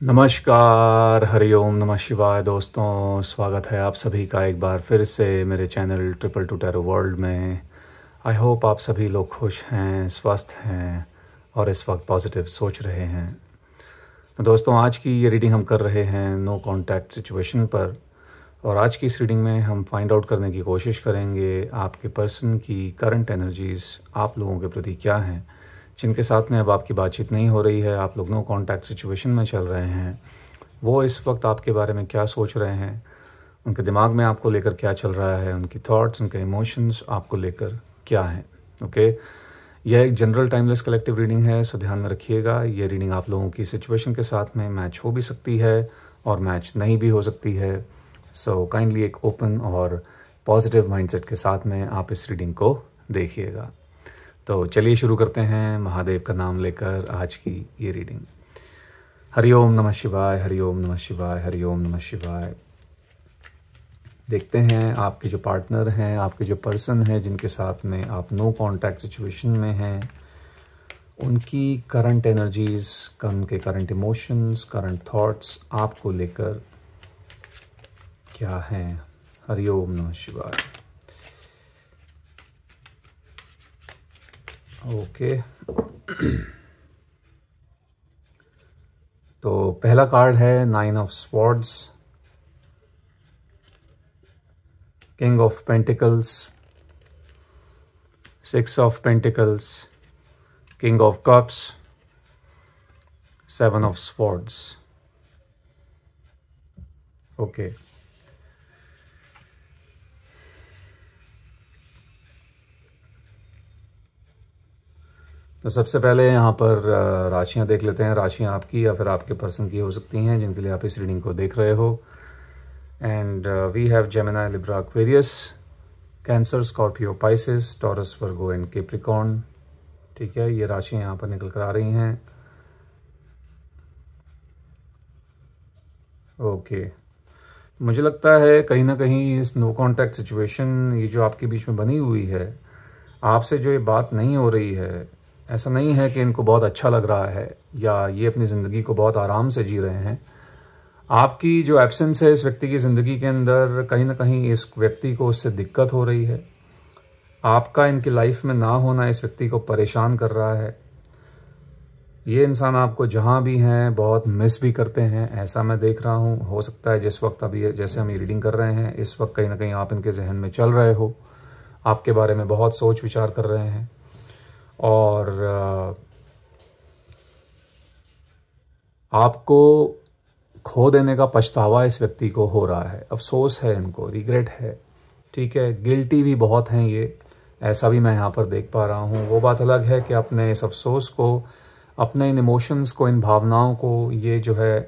नमस्कार, हरिओम नमः शिवाय दोस्तों। स्वागत है आप सभी का एक बार फिर से मेरे channel triple two tarot world में। आई होप आप सभी लोग खुश हैं, स्वस्थ हैं और इस वक्त पॉजिटिव सोच रहे हैं। तो दोस्तों, आज की ये रीडिंग हम कर रहे हैं नो कॉन्टैक्ट सिचुएशन पर। और आज की इस रीडिंग में हम फाइंड आउट करने की कोशिश करेंगे आपके पर्सन की करंट एनर्जीज़ आप लोगों के प्रति क्या हैं, जिनके साथ में अब आपकी बातचीत नहीं हो रही है, आप लोग नो कॉन्टैक्ट सिचुएशन में चल रहे हैं। वो इस वक्त आपके बारे में क्या सोच रहे हैं, उनके दिमाग में आपको लेकर क्या चल रहा है, उनकी थॉट्स, उनके इमोशंस आपको लेकर क्या हैं। ओके, यह एक जनरल टाइमलेस कलेक्टिव रीडिंग है, सो ध्यान में रखिएगा। ये रीडिंग आप लोगों की सिचुएशन के साथ में मैच हो भी सकती है और मैच नहीं भी हो सकती है। सो काइंडली एक ओपन और पॉजिटिव माइंडसेट के साथ में आप इस रीडिंग को देखिएगा। तो चलिए शुरू करते हैं महादेव का नाम लेकर आज की ये रीडिंग। हरिओम नमः शिवाय, हरिओम नमः शिवाय, हरिओम नमः शिवाय। देखते हैं आपके जो पार्टनर हैं, आपके जो पर्सन हैं जिनके साथ में आप नो कॉन्टैक्ट सिचुएशन में हैं, उनकी करंट एनर्जीज, उनके करंट इमोशंस, करंट थॉट्स आपको लेकर क्या हैं। हरिओम नमः शिवाय। ओके तो पहला कार्ड है 9 of swords, king of pentacles, 6 of pentacles, king of cups, 7 of swords. Okay, तो सबसे पहले यहाँ पर राशियाँ देख लेते हैं। राशियाँ आपकी या फिर आपके पर्सन की हो सकती हैं जिनके लिए आप इस रीडिंग को देख रहे हो। And we have Gemini, Libra, Aquarius, Cancer, Scorpio, Pisces, Taurus, Virgo and Capricorn. ठीक है, ये राशियाँ यहाँ पर निकल कर आ रही हैं। ओके, मुझे लगता है कहीं ना कहीं इस नो कॉन्टैक्ट सिचुएशन, ये जो आपके बीच में बनी हुई है, आपसे जो ये बात नहीं हो रही है, ऐसा नहीं है कि इनको बहुत अच्छा लग रहा है या ये अपनी ज़िंदगी को बहुत आराम से जी रहे हैं। आपकी जो एब्सेंस है इस व्यक्ति की ज़िंदगी के अंदर, कहीं ना कहीं इस व्यक्ति को उससे दिक्कत हो रही है। आपका इनकी लाइफ में ना होना इस व्यक्ति को परेशान कर रहा है। ये इंसान आपको जहाँ भी हैं बहुत मिस भी करते हैं, ऐसा मैं देख रहा हूँ। हो सकता है जिस वक्त अभी जैसे हम ये रीडिंग कर रहे हैं, इस वक्त कहीं ना कहीं आप इनके जहन में चल रहे हो, आपके बारे में बहुत सोच विचार कर रहे हैं और आपको खो देने का पछतावा इस व्यक्ति को हो रहा है। अफसोस है, इनको रिग्रेट है। ठीक है, गिल्टी भी बहुत हैं ये, ऐसा भी मैं यहाँ पर देख पा रहा हूँ। वो बात अलग है कि अपने इस अफसोस को, अपने इन इमोशंस को, इन भावनाओं को ये जो है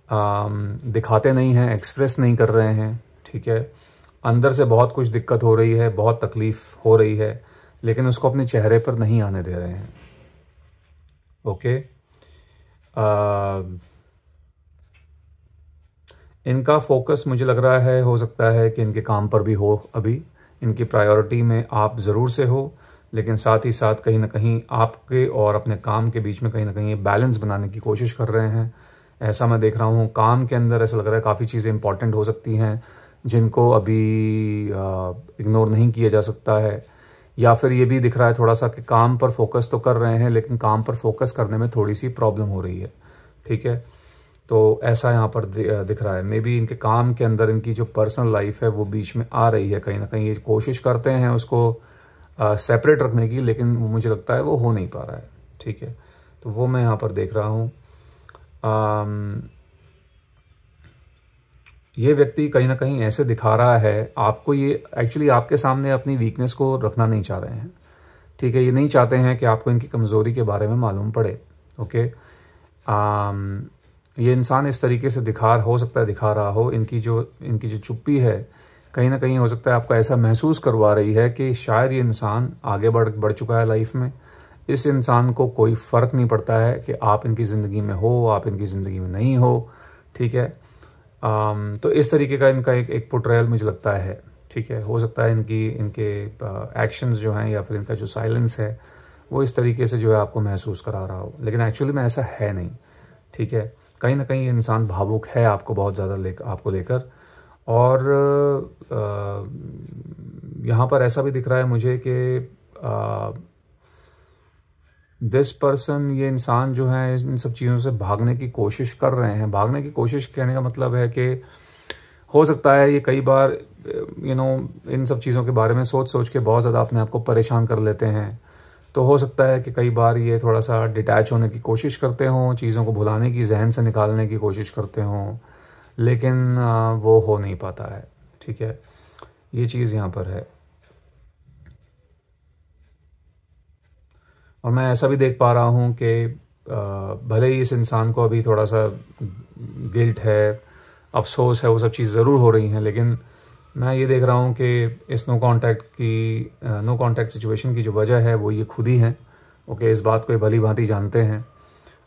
दिखाते नहीं हैं, एक्सप्रेस नहीं कर रहे हैं। ठीक है, अंदर से बहुत कुछ दिक्कत हो रही है, बहुत तकलीफ़ हो रही है, लेकिन उसको अपने चेहरे पर नहीं आने दे रहे हैं। ओके, इनका फोकस मुझे लग रहा है, हो सकता है कि इनके काम पर भी हो। अभी इनकी प्रायोरिटी में आप ज़रूर से हो, लेकिन साथ ही साथ कहीं ना कहीं आपके और अपने काम के बीच में कहीं ना कहीं बैलेंस बनाने की कोशिश कर रहे हैं, ऐसा मैं देख रहा हूँ। काम के अंदर ऐसा लग रहा है काफ़ी चीज़ें इंपॉर्टेंट हो सकती हैं जिनको अभी इग्नोर नहीं किया जा सकता है। या फिर ये भी दिख रहा है थोड़ा सा कि काम पर फोकस तो कर रहे हैं, लेकिन काम पर फोकस करने में थोड़ी सी प्रॉब्लम हो रही है। ठीक है, तो ऐसा यहाँ पर दिख रहा है। मे बी इनके काम के अंदर इनकी जो पर्सनल लाइफ है वो बीच में आ रही है, कहीं ना कहीं ये कोशिश करते हैं उसको सेपरेट रखने की, लेकिन वो मुझे लगता है वो हो नहीं पा रहा है। ठीक है, तो वो मैं यहाँ पर देख रहा हूँ। ये व्यक्ति कहीं ना कहीं ऐसे दिखा रहा है आपको, ये एक्चुअली आपके सामने अपनी वीकनेस को रखना नहीं चाह रहे हैं। ठीक है, ये नहीं चाहते हैं कि आपको इनकी कमज़ोरी के बारे में मालूम पड़े। ओके, ये इंसान इस तरीके से हो सकता है दिखा रहा हो, इनकी जो चुप्पी है कहीं ना कहीं हो सकता है आपको ऐसा महसूस करवा रही है कि शायद ये इंसान आगे बढ़ चुका है लाइफ में। इस इंसान को कोई फ़र्क नहीं पड़ता है कि आप इनकी ज़िंदगी में हो, आप इनकी ज़िंदगी में नहीं हो। ठीक है, तो इस तरीके का इनका एक पोर्ट्रेयल मुझे लगता है। ठीक है, हो सकता है इनके एक्शंस जो हैं या फिर इनका जो साइलेंस है वो इस तरीके से जो है आपको महसूस करा रहा हो, लेकिन एक्चुअली में ऐसा है नहीं। ठीक है, कहीं ना कहीं ये इंसान भावुक है आपको बहुत ज़्यादा आपको लेकर। और यहाँ पर ऐसा भी दिख रहा है मुझे कि दिस पर्सन, ये इंसान जो है इन सब चीज़ों से भागने की कोशिश कर रहे हैं। भागने की कोशिश कहने का मतलब है कि हो सकता है ये कई बार इन सब चीज़ों के बारे में सोच सोच के बहुत ज़्यादा अपने आप को परेशान कर लेते हैं। तो हो सकता है कि कई बार ये थोड़ा सा डिटैच होने की कोशिश करते हों, चीज़ों को भुलाने की, जहन से निकालने की कोशिश करते हों, लेकिन वो हो नहीं पाता है। ठीक है, ये चीज़ यहाँ पर है। और मैं ऐसा भी देख पा रहा हूँ कि भले ही इस इंसान को अभी थोड़ा सा गिल्ट है, अफसोस है, वो सब चीज़ ज़रूर हो रही हैं, लेकिन मैं ये देख रहा हूँ कि इस नो कांटेक्ट सिचुएशन की जो वजह है वो ये खुद ही हैं। ओके, इस बात को ये भली भांति जानते हैं।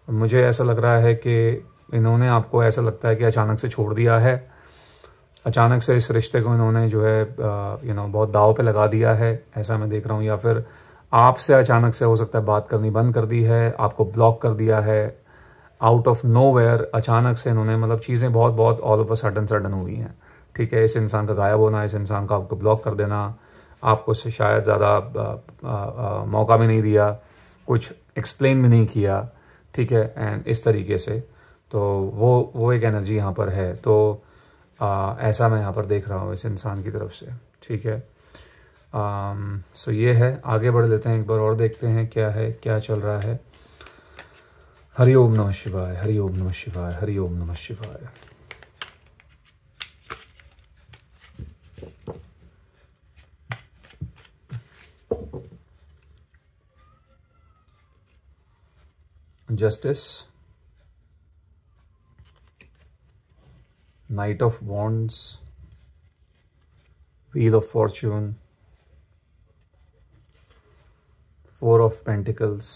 मुझे ऐसा लग रहा है कि इन्होंने आपको, ऐसा लगता है कि अचानक से छोड़ दिया है, अचानक से इस रिश्ते को इन्होंने जो है बहुत दाव पे लगा दिया है, ऐसा मैं देख रहा हूँ। या फिर आपसे अचानक से हो सकता है बात करनी बंद कर दी है, आपको ब्लॉक कर दिया है आउट ऑफ नोवेयर। अचानक से इन्होंने मतलब चीज़ें बहुत बहुत ऑल ऑफ अ सडन हुई हैं। ठीक है, इस इंसान का गायब होना, इस इंसान का आपको ब्लॉक कर देना, आपको से शायद ज़्यादा मौका भी नहीं दिया, कुछ एक्सप्लेन भी नहीं किया। ठीक है, एंड इस तरीके से तो वो एक एनर्जी यहाँ पर है। तो ऐसा मैं यहाँ पर देख रहा हूँ इस इंसान की तरफ से। ठीक है, सो ये है। आगे बढ़ लेते हैं, एक बार और देखते हैं क्या है, क्या चल रहा है। हरि ओम नमः शिवाय, हरि ओम नमः शिवाय, हरि ओम नमः शिवाय। Justice, knight of wands, wheel of fortune, four of pentacles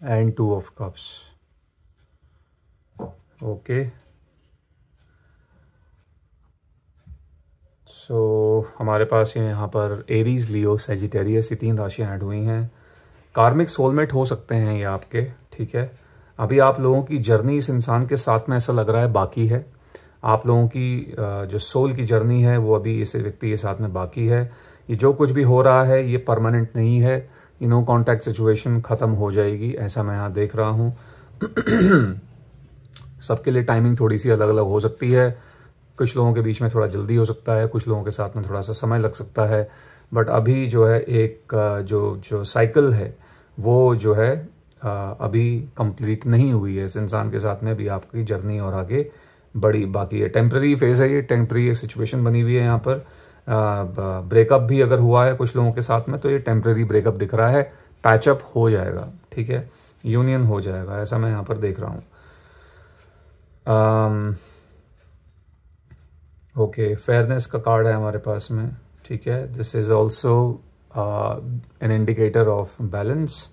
and two of cups. Okay, so हमारे पास यहाँ पर एरीज, लियो, सैजिटेरियस, ये 3 राशियाँ ऐड हुई हैं। कार्मिक सोलमेट हो सकते हैं ये आपके। ठीक है, अभी आप लोगों की जर्नी इस इंसान के साथ में ऐसा लग रहा है बाकी है। आप लोगों की जो सोल की जर्नी है वो अभी इस व्यक्ति के साथ में बाकी है। ये जो कुछ भी हो रहा है ये परमानेंट नहीं है। ये नो कॉन्टैक्ट सिचुएशन ख़त्म हो जाएगी, ऐसा मैं यहाँ देख रहा हूँ। सबके लिए टाइमिंग थोड़ी सी अलग अलग हो सकती है। कुछ लोगों के बीच में थोड़ा जल्दी हो सकता है, कुछ लोगों के साथ में थोड़ा सा समय लग सकता है। बट अभी जो है एक जो साइकिल है वो जो है अभी कंप्लीट नहीं हुई है इस इंसान के साथ में। अभी आपकी जर्नी और आगे बड़ी बाकी है। टेम्प्रेरी फेज है ये, टेम्प्रेरी एक सिचुएशन बनी हुई है यहाँ पर। ब्रेकअप भी अगर हुआ है कुछ लोगों के साथ में तो ये टेम्प्रेरी ब्रेकअप दिख रहा है, पैचअप हो जाएगा। ठीक है, यूनियन हो जाएगा, ऐसा मैं यहाँ पर देख रहा हूँ। ओके, फेयरनेस का कार्ड है हमारे पास में। ठीक है, this is also an indicator of balance.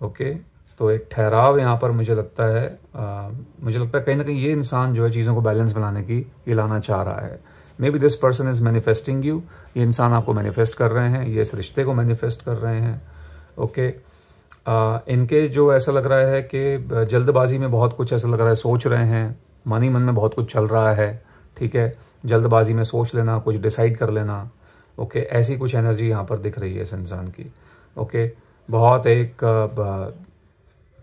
Okay, तो एक ठहराव यहाँ पर मुझे लगता है कहीं ना कहीं ये इंसान जो है चीज़ों को बैलेंस बनाने की ये लाना चाह रहा है। May be this person is manifesting you, ये इंसान आपको मैनिफेस्ट कर रहे हैं, ये इस रिश्ते को मैनिफेस्ट कर रहे हैं। ओके, इनके जो ऐसा लग रहा है कि जल्दबाजी में बहुत कुछ ऐसा लग रहा है सोच रहे हैं, मन ही मन में बहुत कुछ चल रहा है। ठीक है, जल्दबाजी में सोच लेना, कुछ डिसाइड कर लेना। ओके, ऐसी कुछ एनर्जी यहाँ पर दिख रही है इस इंसान की। ओके, बहुत एक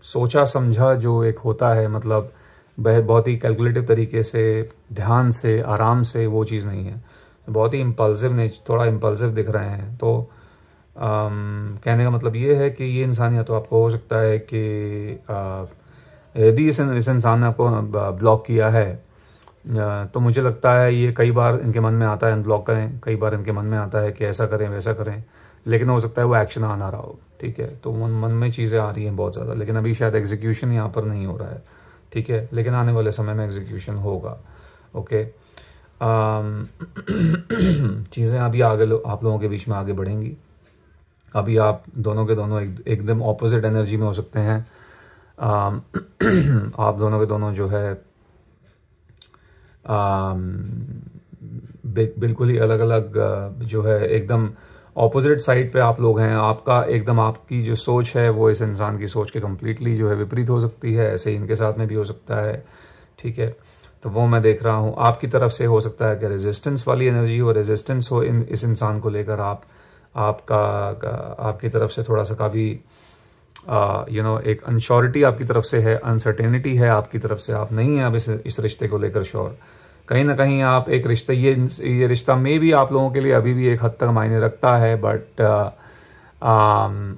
सोचा समझा जो एक होता है, मतलब बहुत ही कैलकुलेटिव तरीके से, ध्यान से, आराम से, वो चीज़ नहीं है। बहुत ही इम्पल्सिव, थोड़ा इम्पल्सिव दिख रहे हैं। तो कहने का मतलब ये है कि ये इंसान या तो आपको हो सकता है कि यदि इस इंसान ने आपको ब्लॉक किया है तो मुझे लगता है ये कई बार इनके मन में आता है अनब्लॉक करें, कई बार इनके मन में आता है कि ऐसा करें वैसा करें, लेकिन हो सकता है वो एक्शन आ ना रहा हो। ठीक है, तो मन में चीज़ें आ रही हैं बहुत ज़्यादा, लेकिन अभी शायद एग्जीक्यूशन यहाँ पर नहीं हो रहा है। ठीक है, लेकिन आने वाले समय में एग्जीक्यूशन होगा। ओके, चीज़ें अभी आगे आप लोगों के बीच में आगे बढ़ेंगी। अभी आप दोनों के दोनों एकदम ऑपोजिट एनर्जी में हो सकते हैं। आप दोनों के दोनों जो है बिल्कुल ही अलग अलग जो है एकदम ऑपोजिट साइड पे आप लोग हैं, आपका एकदम आपकी जो सोच है वो इस इंसान की सोच के कम्प्लीटली जो है विपरीत हो सकती है। ऐसे ही इनके साथ में भी हो सकता है, ठीक है। तो वो मैं देख रहा हूँ आपकी तरफ से हो सकता है कि रेजिस्टेंस वाली एनर्जी हो, रेजिस्टेंस हो इस इंसान को लेकर, आपकी तरफ से थोड़ा सा काफ़ी एक अनश्योरिटी आपकी तरफ से है, अनसर्टेनिटी है आपकी तरफ से, आप नहीं हैं अब इस रिश्ते को लेकर श्योर। कहीं ना कहीं आप एक रिश्ते, ये रिश्ता में भी आप लोगों के लिए अभी भी एक हद तक मायने रखता है, बट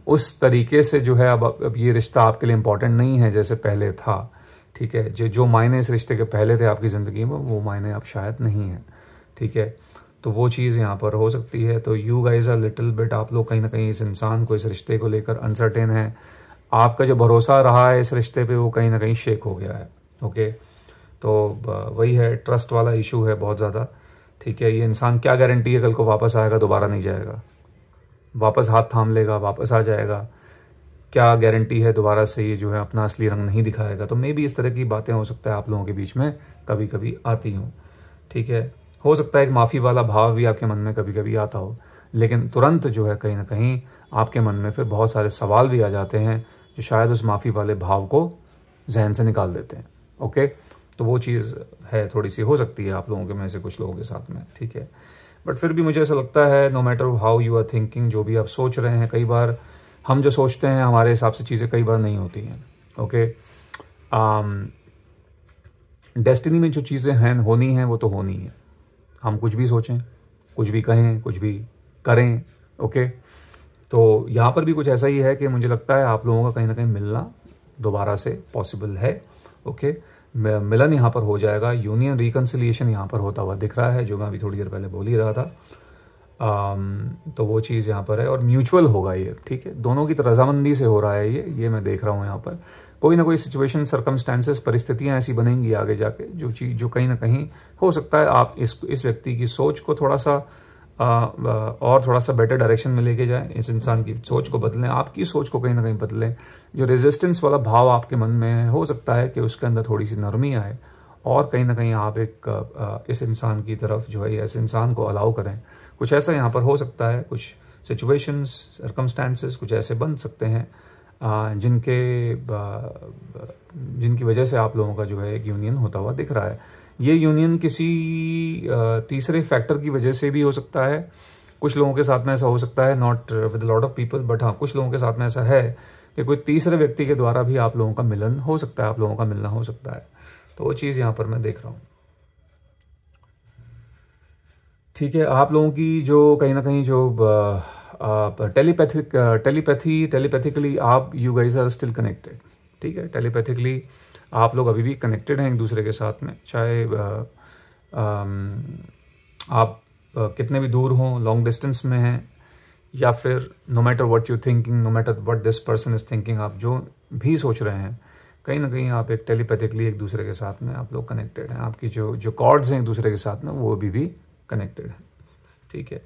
उस तरीके से जो है अब ये रिश्ता आपके लिए इम्पोर्टेंट नहीं है जैसे पहले था, ठीक है। जो मायने इस रिश्ते के पहले थे आपकी ज़िंदगी में, वो मायने अब शायद नहीं है, ठीक है। तो वो चीज़ यहाँ पर हो सकती है। तो you guys are little bit, आप लोग कहीं ना कहीं इस इंसान को, इस रिश्ते को लेकर अनसर्टेन है। आपका जो भरोसा रहा है इस रिश्ते पे वो कहीं ना कहीं शेक हो गया है, ओके। तो वही है, ट्रस्ट वाला इशू है बहुत ज़्यादा, ठीक है। ये इंसान क्या गारंटी है कल को वापस आएगा, दोबारा नहीं जाएगा, वापस हाथ थाम लेगा, वापस आ जाएगा, क्या गारंटी है दोबारा से ये जो है अपना असली रंग नहीं दिखाएगा। तो मे भी इस तरह की बातें हो सकता है आप लोगों के बीच में कभी कभी आती हों, ठीक है। हो सकता है एक माफ़ी वाला भाव भी आपके मन में कभी कभी आता हो, लेकिन तुरंत जो है कहीं ना कहीं आपके मन में फिर बहुत सारे सवाल भी आ जाते हैं जो शायद उस माफ़ी वाले भाव को जहन से निकाल देते हैं, ओके। तो वो चीज़ है, थोड़ी सी हो सकती है आप लोगों के में से कुछ लोगों के साथ में, ठीक है। बट फिर भी मुझे ऐसा लगता है no matter how you are thinking, जो भी आप सोच रहे हैं, कई बार हम जो सोचते हैं हमारे हिसाब से चीज़ें कई बार नहीं होती हैं, ओके। डेस्टिनी में जो चीज़ें हैं होनी हैं वो तो होनी है, हम कुछ भी सोचें, कुछ भी कहें, कुछ भी करें, ओके। तो यहाँ पर भी कुछ ऐसा ही है कि मुझे लगता है आप लोगों का कहीं ना कहीं मिलना दोबारा से पॉसिबल है, ओके। मिलन यहाँ पर हो जाएगा, यूनियन रिकन्सिलिएशन यहाँ पर होता हुआ दिख रहा है, जो मैं अभी थोड़ी देर पहले बोल ही रहा था। तो वो चीज़ यहाँ पर है और म्यूचुअल होगा ये, ठीक है। दोनों की रजामंदी से हो रहा है ये मैं देख रहा हूँ यहाँ पर। कोई ना कोई सिचुएशन, सर्कमस्टेंसेस, परिस्थितियाँ ऐसी बनेंगी आगे जाके जो चीज़ जो कहीं ना कहीं हो सकता है आप इस व्यक्ति की सोच को थोड़ा सा और थोड़ा सा बेटर डायरेक्शन में लेके जाएं, इस इंसान की सोच को बदलें, आपकी सोच को कहीं ना कहीं बदलें। जो रेजिस्टेंस वाला भाव आपके मन में है, हो सकता है कि उसके अंदर थोड़ी सी नरमी आए और कहीं ना कहीं आप इस इंसान की तरफ जो है, इस इंसान को अलाउ करें। कुछ ऐसा यहाँ पर हो सकता है, कुछ सिचुएशंस, सर्कमस्टेंसेस कुछ ऐसे बन सकते हैं जिनकी वजह से आप लोगों का जो है एक यूनियन होता हुआ दिख रहा है। ये यूनियन किसी तीसरे फैक्टर की वजह से भी हो सकता है, कुछ लोगों के साथ में ऐसा हो सकता है, not with lot of people, but हाँ कुछ लोगों के साथ में ऐसा है कि कोई तीसरे व्यक्ति के द्वारा भी आप लोगों का मिलन हो सकता है, आप लोगों का मिलना हो सकता है। तो वो चीज़ यहाँ पर मैं देख रहा हूँ, ठीक है। आप लोगों की जो कहीं ना कहीं जो टेलीपैथिकली आप you guys are still connected, ठीक है। टेलीपैथिकली आप लोग अभी भी कनेक्टेड हैं एक दूसरे के साथ में, चाहे आप कितने भी दूर हों, लॉन्ग डिस्टेंस में हैं, या फिर no matter what you thinking, no matter what this person is thinking, आप जो भी सोच रहे हैं कहीं ना कहीं आप एक टेलीपैथिकली एक दूसरे के साथ में आप लोग कनेक्टेड हैं। आपकी जो कॉर्ड्स हैं एक दूसरे के साथ में वो अभी भी कनेक्टेड हैं, ठीक है।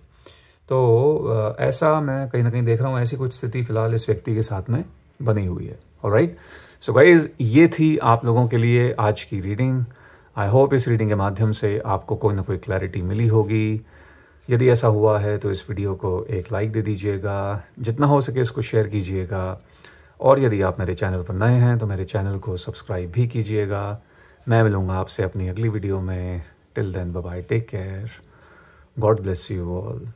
तो ऐसा मैं कहीं ना कहीं देख रहा हूँ, ऐसी कुछ स्थिति फिलहाल इस व्यक्ति के साथ में बनी हुई है, ऑलराइट। सो गाइज, ये थी आप लोगों के लिए आज की रीडिंग। आई होप इस रीडिंग के माध्यम से आपको कोई ना कोई क्लैरिटी मिली होगी। यदि ऐसा हुआ है तो इस वीडियो को एक लाइक दे दीजिएगा, जितना हो सके इसको शेयर कीजिएगा, और यदि आप मेरे चैनल पर नए हैं तो मेरे चैनल को सब्सक्राइब भी कीजिएगा। मैं मिलूँगा आपसे अपनी अगली वीडियो में। Till then bye bye, take care, God bless you all.